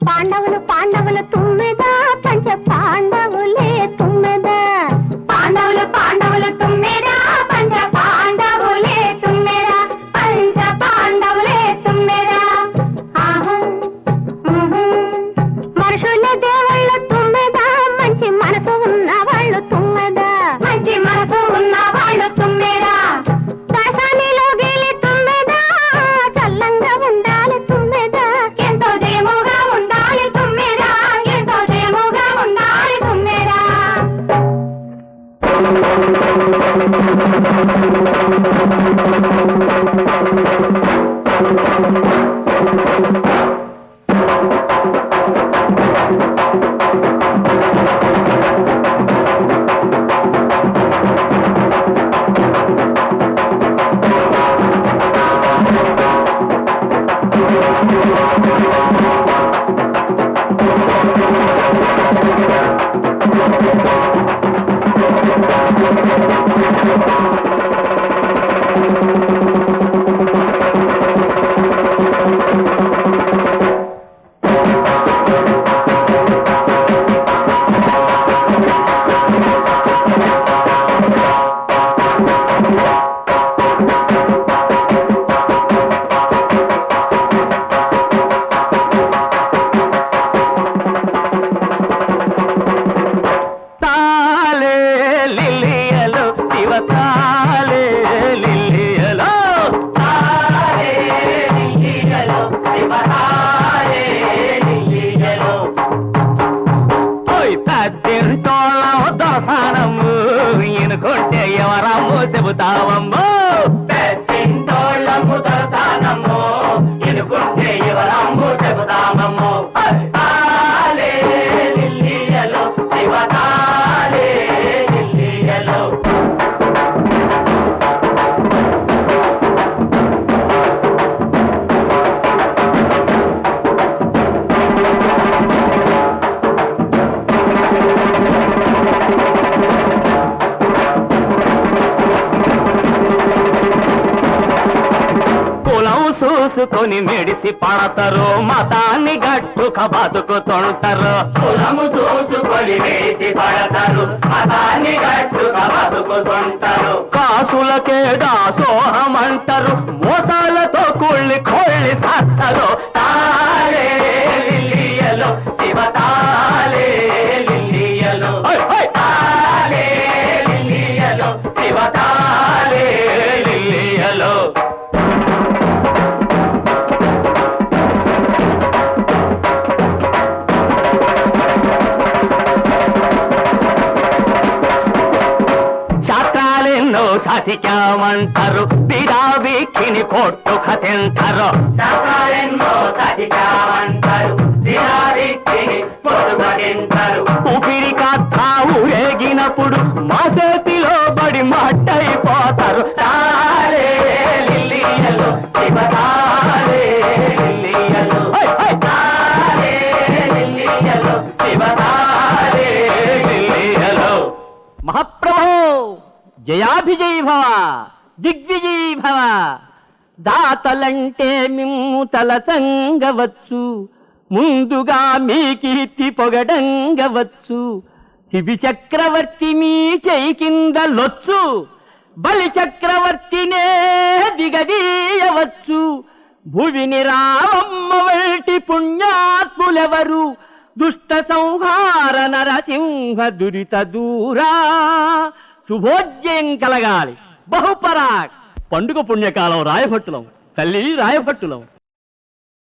పాండవులు పాండవులు తుమ్మెదా పంచ పాండవులే తుమ్మెదా పాండవులు పాండవులు తుమ్మెదా పంచ పాండవులే తుమ్మెదా పంచ పాండవులే తుమ్మెదా మనుషుల దేవుళ్ళ తుమ్మెదా మంచి మనసు ఉన్న వాళ్ళు తుమ్మెదా మంచి మనసు ఉన్న వాళ్ళు తుమ్మెదా దశానిలో గెలి తుమ్మెదా చల్లంగా ఉండాలి తుమ్మెదా ఎంతో దేముగా ఉండాలి తుమ్మెదా ఎంతో దేముగా ఉండాలి తుమ్మెదా ఇనుకుంటే ఎవరమ్మో చెబుతావమ్మో పెద్దింటోళ్ళము దర్శనమ్మో ఇనుకుంటే ఎవరమ్మో చెబుతామమ్మో తాలే లిల్లియలో శివ తాలే లిల్లియలో చూసుకొని మెడిసి పడతారు మతాన్ని గట్టుక బతుకుతుంటారు కులము చూసుకొని మెడిసి పడతారు మతాన్ని గట్టుక బతుకుతుంటారు కాసులకే దాసోహమంటారు మోసాలతో కుళ్ళి కొళ్ళి సత్తరు తాలే లిల్లియలో శివ తాలే లిల్లియలో తాలే లిల్లియలో శివ తాలే లిల్లియలో శాస్త్రాలెన్నో సతికామంటారు బిరాబిక్కిని కొట్టుక తింటారు శాస్త్రాలెన్నో సతికామంటారు బిరాబిక్కిని కొట్టుక తింటారు ఊపిరి కథ ఊరేగినప్పుడు మా చేతిలో బడి మట్టయిపోతారు తాలే లిల్లియలో శివ తాలే లిల్లియలో తాలే లిల్లియలో శివ తాలే లిల్లియలో మహాప్రభో జయాభిజయీ భవ దిగ్విజయీ భవ దాతలంటే మిమ్ము తలచంగవచ్చు ముందుగా మీ కీర్తి పొగడంగవచ్చు శిబి చక్రవర్తి మీ చేయి కింద లొచ్చు బలి చక్రవర్తినే దిగదీయవచ్చు భువిని రామమ్మ వంటి పుణ్యాత్ములెవరు దుష్ట సంహార నరసింహ దురిత దూరా శుభోజ్జయం కలగాలి బహుపరాక్ పండుగ పుణ్యకాలం రాయభట్టులం తల్లి రాయభట్టులం